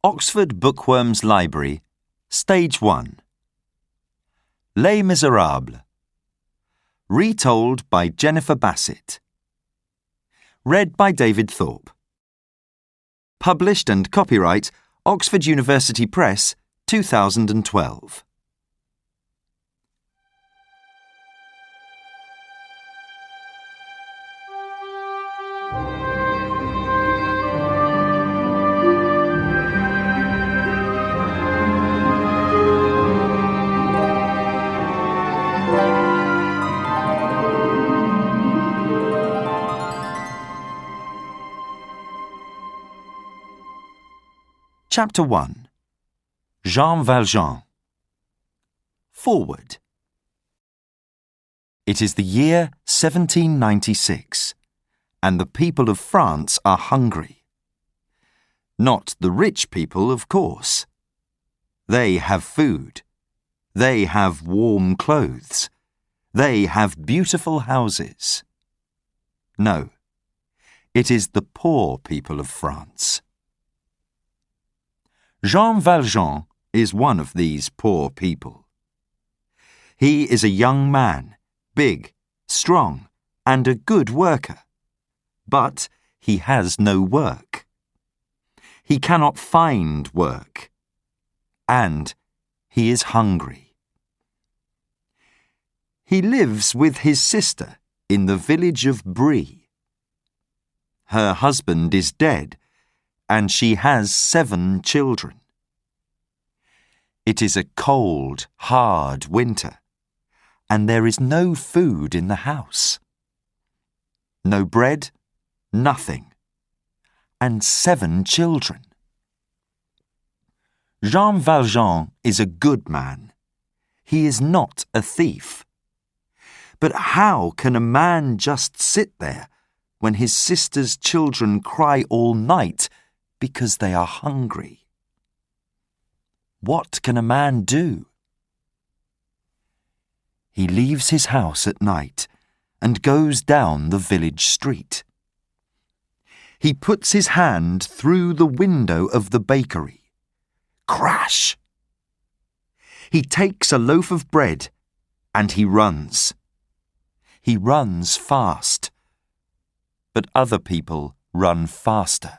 Oxford Bookworms Library, Stage 1. Les Miserables. Retold by Jennifer Bassett. Read by David Thorpe. Published and copyright Oxford University Press, 2012. Chapter 1. Jean Valjean. Forward. It is the year 1796, and the people of France are hungry. Not the rich people, of course. They have food. They have warm clothes. They have beautiful houses. No, it is the poor people of France. Jean Valjean is one of these poor people. He is a young man, big, strong, and a good worker. But he has no work. He cannot find work. And he is hungry. He lives with his sister in the village of Brie. Her husband is dead, and she has 7 children. It is a cold, hard winter, and there is no food in the house. No bread, nothing, and 7 children. Jean Valjean is a good man. He is not a thief. But how can a man just sit there when his sister's children cry all night because they are hungry? What can a man do? He leaves his house at night and goes down the village street. He puts his hand through the window of the bakery. Crash! He takes a loaf of bread and he runs. He runs fast, but other people run faster.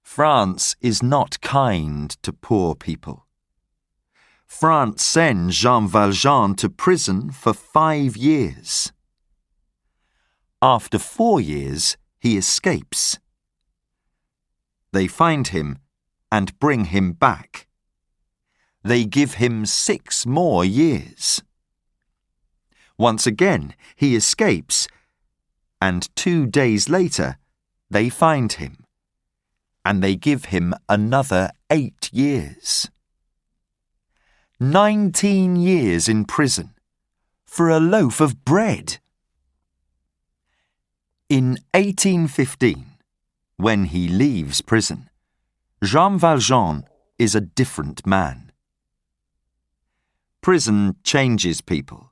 France is not kind to poor people. France sends Jean Valjean to prison for 5 years. After 4 years, he escapes. They find him and bring him back. They give him 6 more years. Once again, he escapes, and 2 days later, they find him. And they give him another 8 years. 19 years in prison for a loaf of bread. In 1815, when he leaves prison, Jean Valjean is a different man. Prison changes people.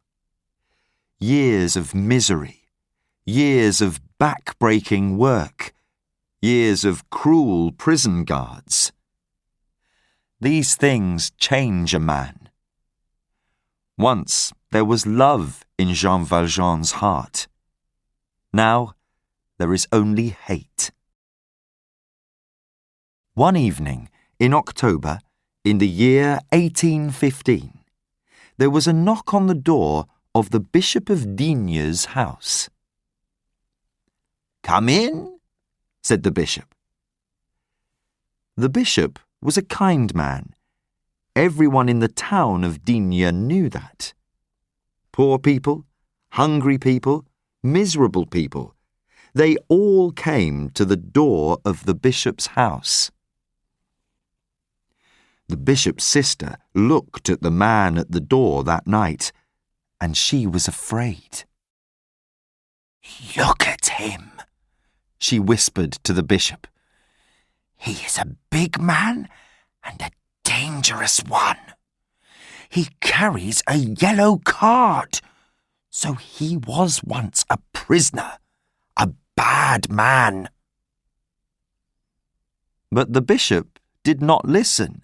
Years of misery, years of back-breaking work, years of cruel prison guards. These things change a man. Once there was love in Jean Valjean's heart. Now there is only hate. One evening in October, in the year 1815, there was a knock on the door of the Bishop of Digne's house. "Come in," said the bishop. The bishop was a kind man. Everyone in the town of Digne knew that. Poor people, hungry people, miserable people, they all came to the door of the bishop's house. The bishop's sister looked at the man at the door that night, and she was afraid. "Look at him," she whispered to the bishop. "He is a big man and a dangerous one. He carries a yellow card, so he was once a prisoner, a bad man." But the bishop did not listen.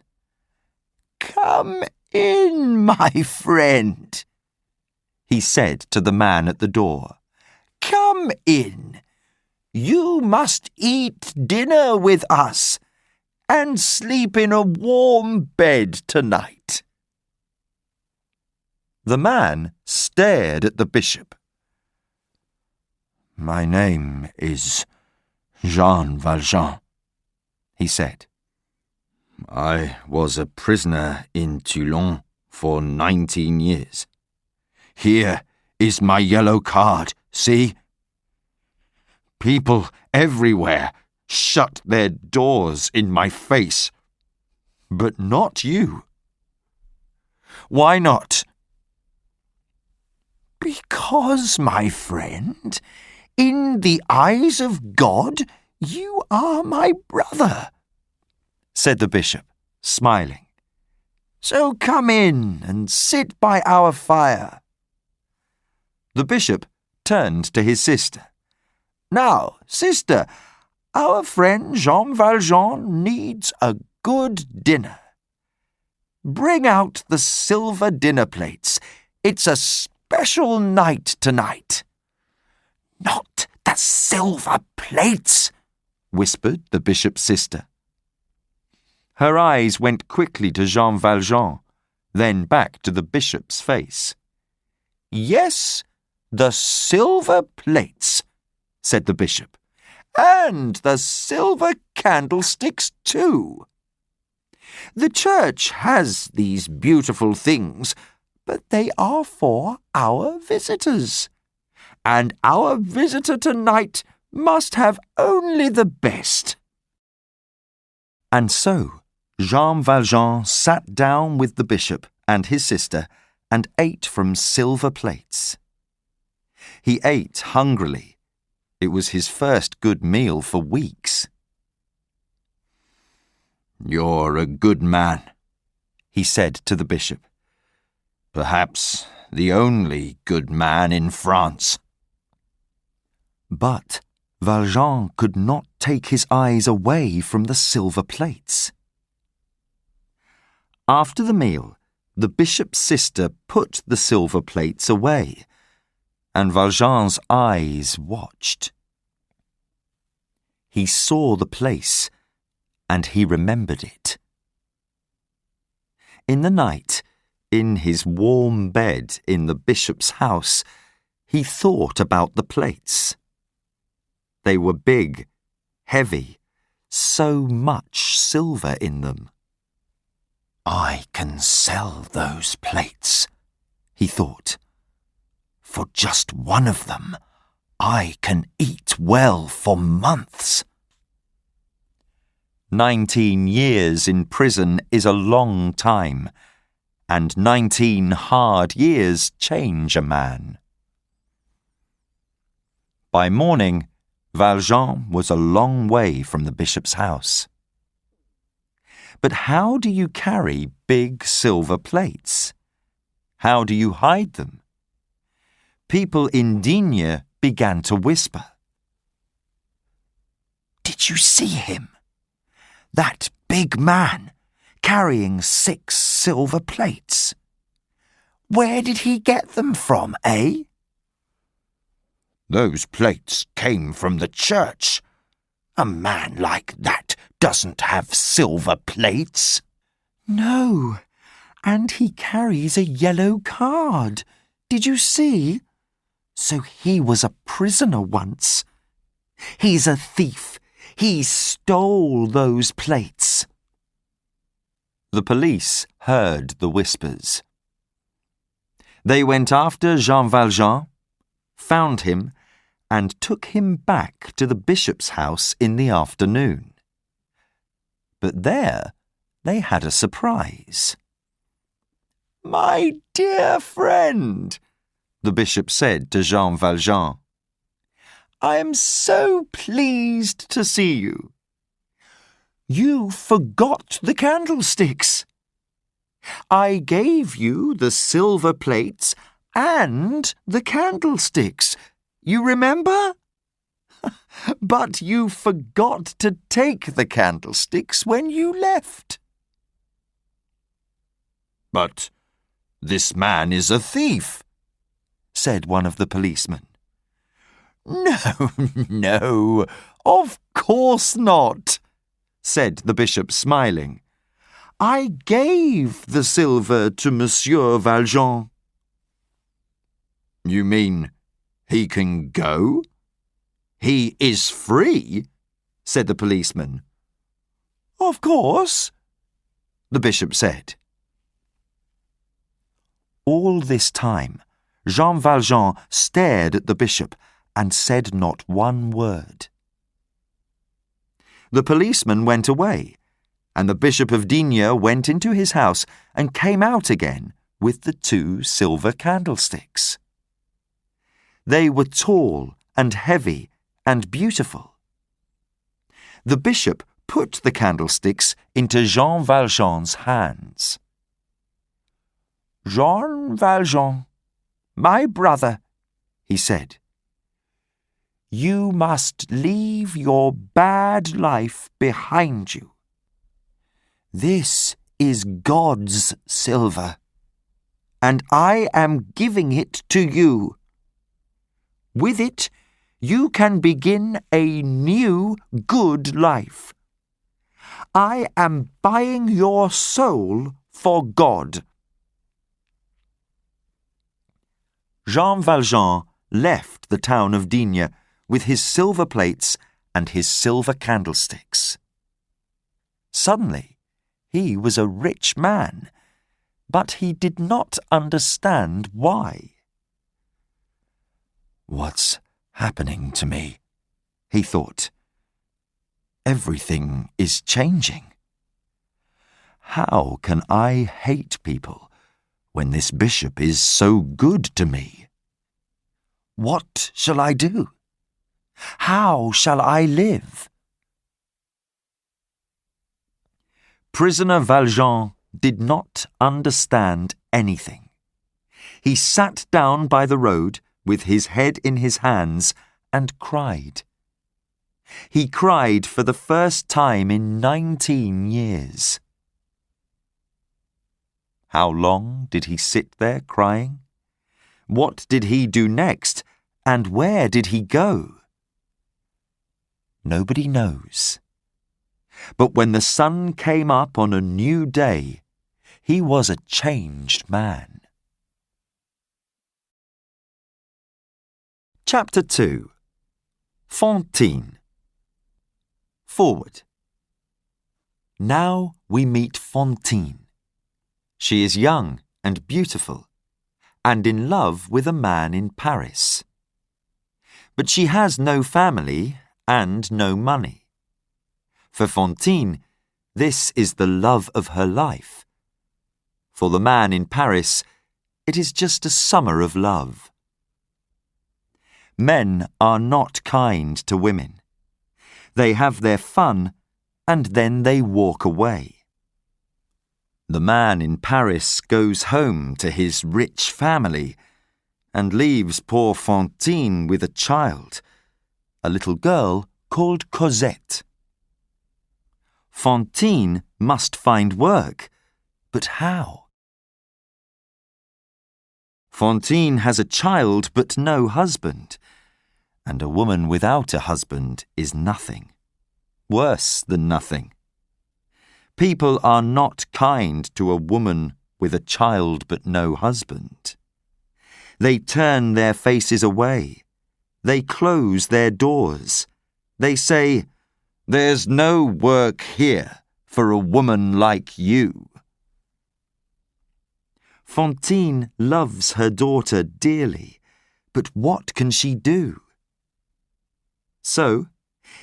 "Come in, my friend," he said to the man at the door. "Come in. You must eat dinner with us and sleep in a warm bed tonight." The man stared at the bishop. "My name is Jean Valjean," he said. "I was a prisoner in Toulon for 19 years. Here is my yellow card, see? People everywhere shut their doors in my face, but not you. Why not?" "Because, my friend, in the eyes of God, you are my brother," said the bishop, smiling. "So come in and sit by our fire." The bishop turned to his sister. "Now, sister, our friend Jean Valjean needs a good dinner. Bring out the silver dinner plates. It's a special night tonight." "Not the silver plates," whispered the bishop's sister. Her eyes went quickly to Jean Valjean, then back to the bishop's face. "Yes, the silver plates," said the bishop, "and the silver candlesticks too. The church has these beautiful things, but they are for our visitors, and our visitor tonight must have only the best." And so Jean Valjean sat down with the bishop and his sister and ate from silver plates. He ate hungrily. It was his first good meal for weeks. "You're a good man," he said to the bishop. "Perhaps the only good man in France." But Valjean could not take his eyes away from the silver plates. After the meal, the bishop's sister put the silver plates away, and Valjean's eyes watched. He saw the place, and he remembered it. In the night, in his warm bed in the bishop's house, he thought about the plates. They were big, heavy, so much silver in them. "I can sell those plates," he thought. "For just one of them, I can eat well for months." 19 years in prison is a long time, and 19 hard years change a man. By morning, Valjean was a long way from the bishop's house. But how do you carry big silver plates? How do you hide them? People in D began to whisper. "Did you see him? That big man carrying 6 silver plates. Where did he get them from, eh?" "Those plates came from the church. A man like that doesn't have silver plates." "No, and he carries a yellow card. Did you see? So he was a prisoner once. He's a thief. He stole those plates." The police heard the whispers. They went after Jean Valjean, found him, and took him back to the bishop's house in the afternoon. But there they had a surprise. "My dear friend," the bishop said to Jean Valjean, "I am so pleased to see you. You forgot the candlesticks. I gave you the silver plates and the candlesticks. You remember?" But you forgot to take the candlesticks when you left. But this man is a thief, said one of the policemen. No, no, of course not, said the bishop, smiling. I gave the silver to Monsieur Valjean. You mean he can go? He is free, said the policeman. Of course, the bishop said. All this time, Jean Valjean stared at the bishop and said not one word. The policeman went away, and the Bishop of D went into his house and came out again with the 2 silver candlesticks. They were tall and heavy and beautiful. The bishop put the candlesticks into Jean Valjean's hands. Jean Valjean, my brother, he said, you must leave your bad life behind you. This is God's silver, and I am giving it to you. With it, you can begin a new good life. I am buying your soul for God. Jean Valjean left the town of D with his silver plates and his silver candlesticks. Suddenly, he was a rich man, but he did not understand why. What's happening to me? He thought. Everything is changing. How can I hate people when this bishop is so good to me? What shall I do? How shall I live? Prisoner Valjean did not understand anything. He sat down by the road with his head in his hands and cried. He cried for the first time in 19 years. How long did he sit there crying? What did he do next, and where did he go? Nobody knows. But when the sun came up on a new day, he was a changed man. Chapter 2. Fontine. Forward. Now we meet Fontine. She is young and beautiful, and in love with a man in Paris. But she has no family and no money. For Fontine, this is the love of her life. For the man in Paris, it is just a summer of love. Men are not kind to women. They have their fun, and then they walk away. The man in Paris goes home to his rich family and leaves poor Fontine with a child, a little girl called Cosette. Fontine must find work, but how? Fontine has a child but no husband, and a woman without a husband is nothing, worse than nothing. People are not kind to a woman with a child but no husband. They turn their faces away. They close their doors. They say, "There's no work here for a woman like you." Fontine loves her daughter dearly, but what can she do? So,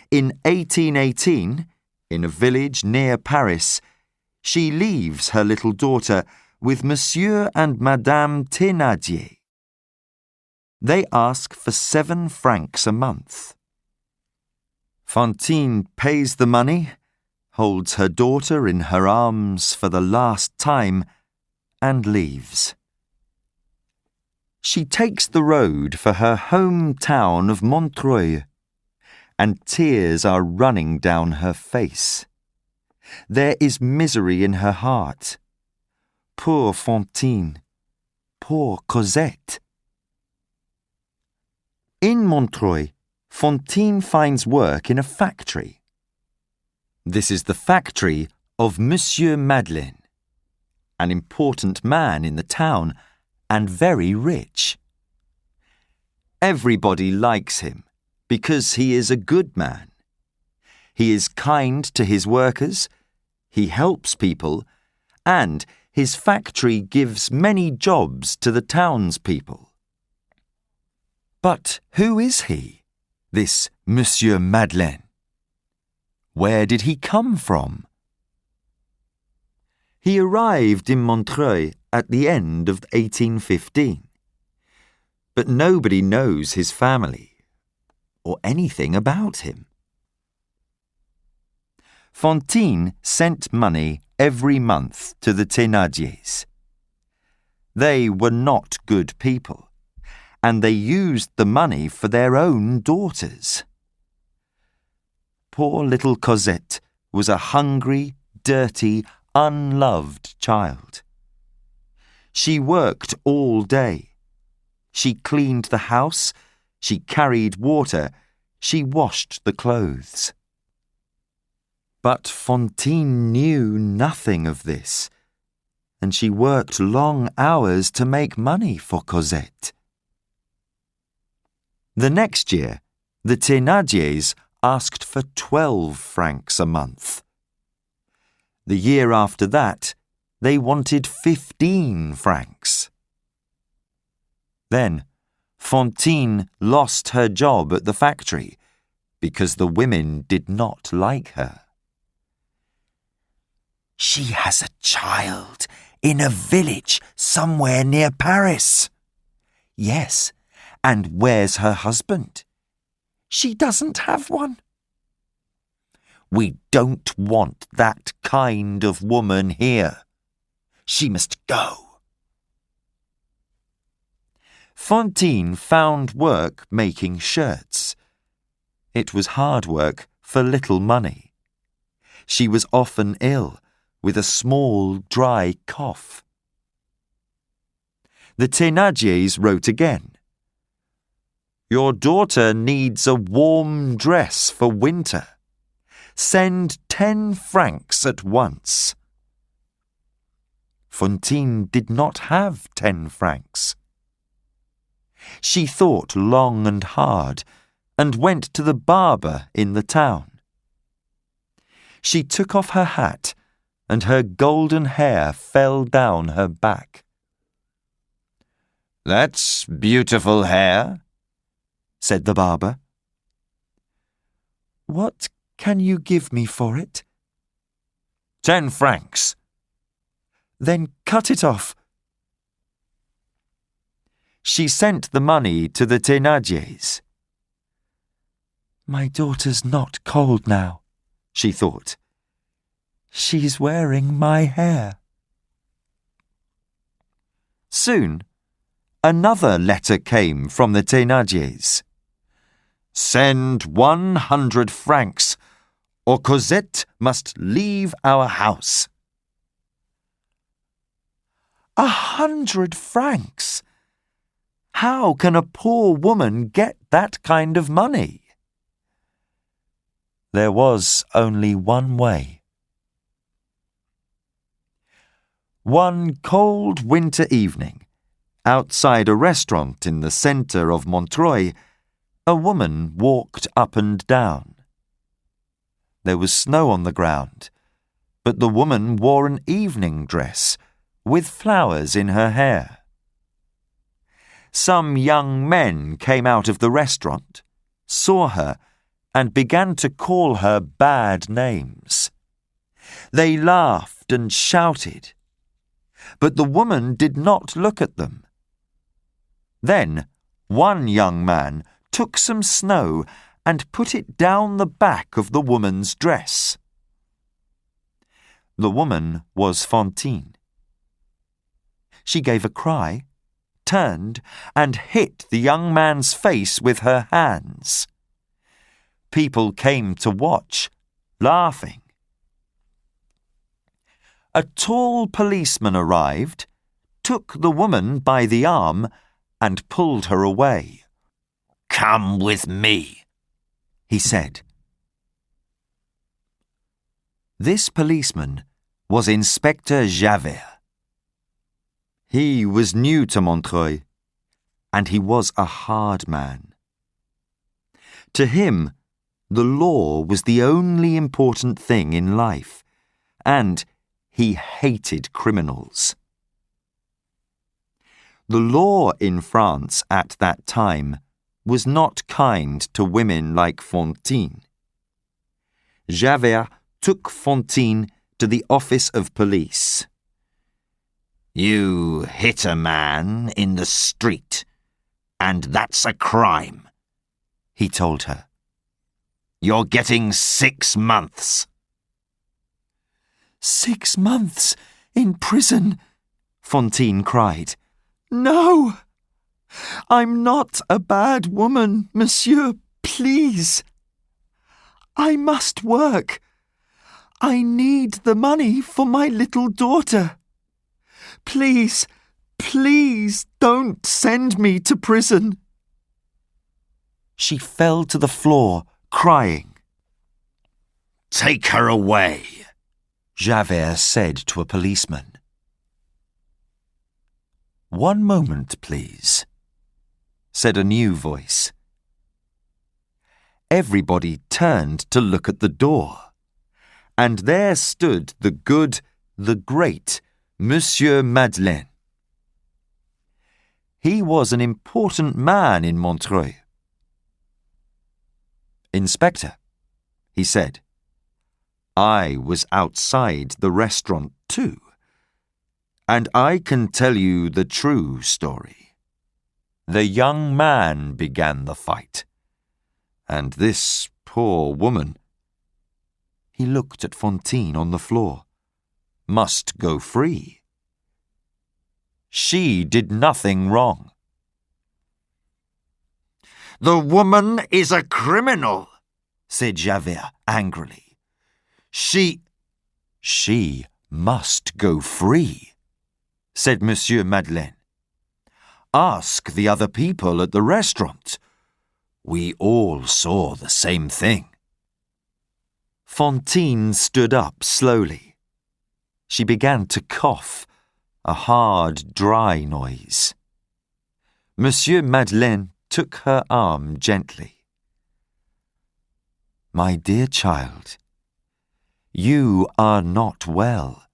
in 1818, in a village near Paris, she leaves her little daughter with Monsieur and Madame Thénardier. They ask for 7 francs a month. Fontine pays the money, holds her daughter in her arms for the last time, and leaves. She takes the road for her hometown of Montreuil, and tears are running down her face. There is misery in her heart. Poor Fontine, poor Cosette. In Montreuil, Fontine finds work in a factory. This is the factory of Monsieur Madeleine, an important man in the town and very rich. Everybody likes him because he is a good man. He is kind to his workers, he helps people, and his factory gives many jobs to the townspeople. But who is he, this Monsieur Madeleine? Where did he come from? He arrived in Montreuil at the end of 1815. But nobody knows his family or anything about him. Fontine sent money every month to the Thénardiers. They were not good people, and they used the money for their own daughters. Poor little Cosette was a hungry, dirty, unloved child. She worked all day. She cleaned the house, she carried water, she washed the clothes. But Fontine knew nothing of this, and she worked long hours to make money for Cosette. The next year, the Thénardiers asked for 12 francs a month. The year after that, they wanted 15 francs. Then, Fontine lost her job at the factory because the women did not like her. "She has a child in a village somewhere near Paris." "Yes, and where's her husband?" "She doesn't have one." "We don't want that kind of woman here. She must go." Fontine found work making shirts. It was hard work for little money. She was often ill, with a small, dry cough. The Thénardiers wrote again. "Your daughter needs a warm dress for winter. Send 10 francs at once." Fontine did not have 10 francs. She thought long and hard and went to the barber in the town. She took off her hat and her golden hair fell down her back. "That's beautiful hair," said the barber. "What can you give me for it?" 10 francs. "Then cut it off." She sent the money to the Thénardiers. "My daughter's not cold now," she thought. "She's wearing my hair." Soon, another letter came from the Thénardiers. "Send 100 francs, or Cosette must leave our house." 100 francs! How can a poor woman get that kind of money? There was only one way. One cold winter evening, outside a restaurant in the centre of Montreuil, a woman walked up and down. There was snow on the ground, but the woman wore an evening dress with flowers in her hair. Some young men came out of the restaurant, saw her, and began to call her bad names. They laughed and shouted, but the woman did not look at them. Then one young man took some snow and put it down the back of the woman's dress. The woman was Fontine. She gave a cry, turned, and hit the young man's face with her hands. people came to watch, laughing. A tall policeman arrived, took the woman by the arm, and pulled her away. "Come with me," he said. This policeman was Inspector Javert. He was new to Montreuil, and he was a hard man. To him, the law was the only important thing in life, and he hated criminals. The law in France at that time was not kind to women like Fontine. Javert took Fontine to the office of police. "You hit a man in the street, and that's a crime," he told her. "You're getting 6 months. 6 months in prison," Fontine cried. "No! I'm not a bad woman, monsieur, please. I must work. I need the money for my little daughter. Please, please don't send me to prison." She fell to the floor, crying. "Take her away," Javert said to a policeman. "One moment, please," said a new voice. Everybody turned to look at the door, and there stood the good, the great Monsieur Madeleine. He was an important man in Montreuil. "Inspector," he said, "I was outside the restaurant too, and I can tell you the true story. The young man began the fight, and this poor woman," he looked at Fontine on the floor, "must go free. She did nothing wrong." "The woman is a criminal," said Javert angrily. She must go free," said Monsieur Madeleine. "Ask the other people at the restaurant. We all saw the same thing." Fontine stood up slowly. She began to cough, a hard, dry noise. Monsieur Madeleine took her arm gently. "My dear child, you are not well,"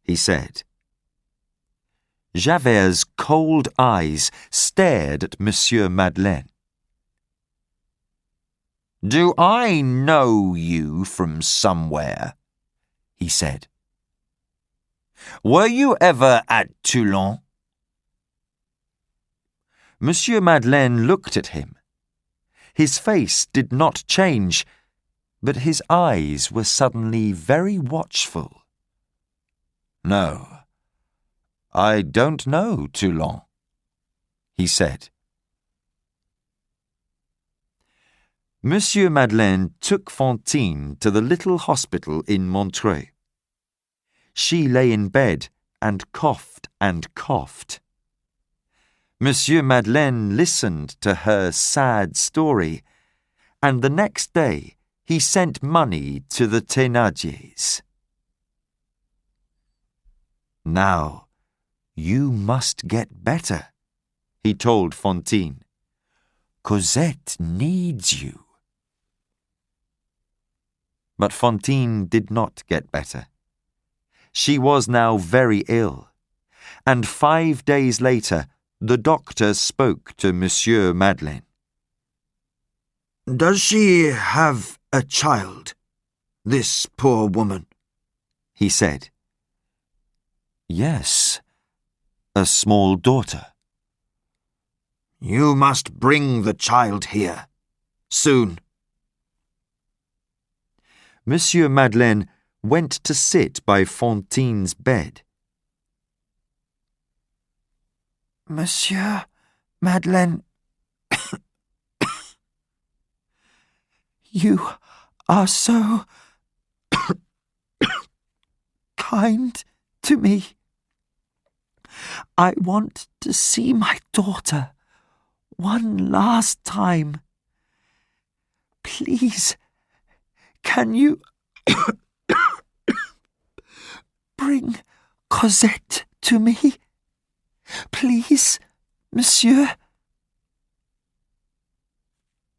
he said. Javert's cold eyes stared at Monsieur Madeleine. "Do I know you from somewhere?" he said. "Were you ever at Toulon?" Monsieur Madeleine looked at him. His face did not change, but his eyes were suddenly very watchful. "No, I don't know Toulon," he said. Monsieur Madeleine took Fontine to the little hospital in Montreuil. She lay in bed and coughed and coughed. Monsieur Madeleine listened to her sad story, and the next day he sent money to the Thénardiers. "Now, you must get better," he told Fontine. "Cosette needs you." But Fontine did not get better. She was now very ill, and 5 days later the doctor spoke to Monsieur Madeleine. "Does she have a child, this poor woman?" he said. "Yes, a small daughter." "You must bring the child here, soon." Monsieur Madeleine went to sit by Fontine's bed. "Monsieur Madeleine, You are so kind to me. I want to see my daughter one last time. Please, can you bring Cosette to me? Please, monsieur.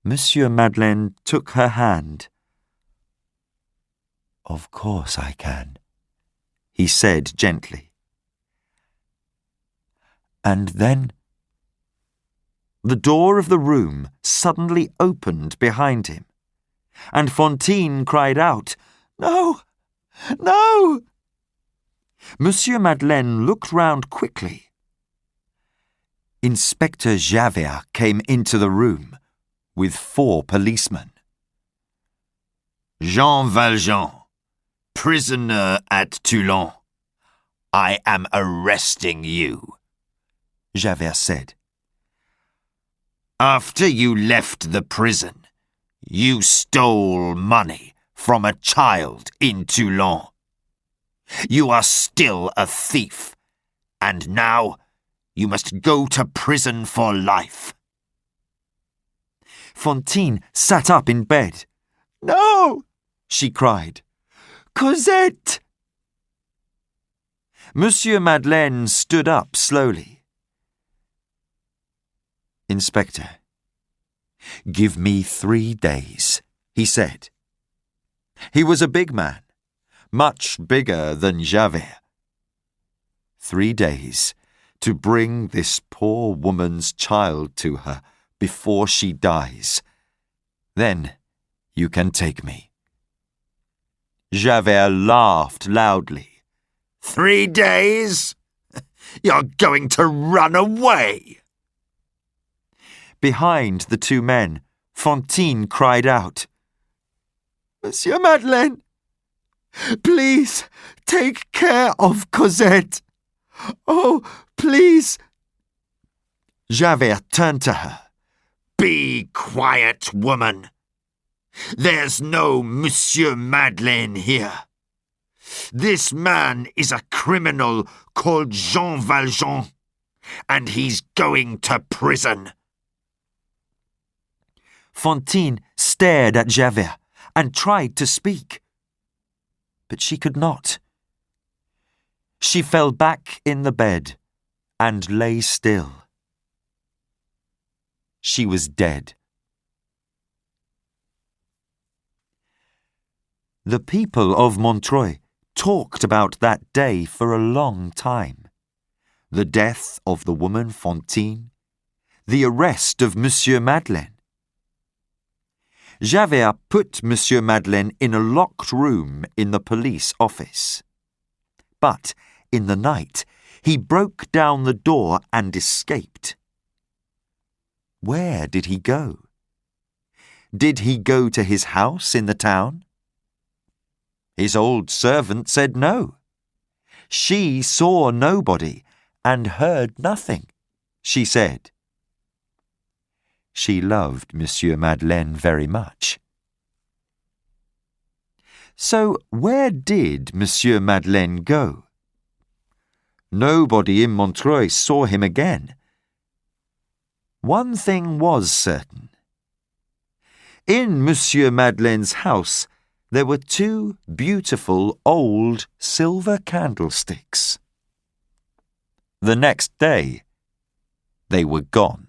Monsieur Madeleine took her hand. "Of course I can," he said gently. And then the door of the room suddenly opened behind him, and Fontine cried out, "No! No!" Monsieur Madeleine looked round quickly. Inspector Javert came into the room with 4 policemen. Jean Valjean, prisoner at Toulon. I am arresting you, Javert said. After you left the prison, you stole money from a child in Toulon. You are still a thief, and now you must go to prison for life. Fontine sat up in bed. "No!" she cried. "Cosette!" Monsieur Madeleine stood up slowly. "Inspector, give me 3 days," he said. He was a big man, much bigger than Javert. 3 days to bring this poor woman's child to her before she dies. Then you can take me. Javert laughed loudly. 3 days? You're going to run away! Behind the 2 men, Fontine cried out, "Monsieur Madeleine, please take care of Cosette. Oh, please." Javert turned to her. Be quiet, woman. There's no Monsieur Madeleine here. This man is a criminal called Jean Valjean, and he's going to prison. Fontine stared at Javert and tried to speak, but she could not. She fell back in the bed and lay still. She was dead. The people of Montreuil talked about that day for a long time. The death of the woman Fontine, the arrest of Monsieur Madeleine. Javert put Monsieur Madeleine in a locked room in the police office. But in the night, he broke down the door and escaped. Where did he go? Did he go to his house in the town? His old servant said no. She saw nobody and heard nothing, she said. She loved Monsieur Madeleine very much. So where did Monsieur Madeleine go? Nobody in Montreuil saw him again. One thing was certain. In Monsieur Madeleine's house, there were 2 beautiful old silver candlesticks. The next day, they were gone.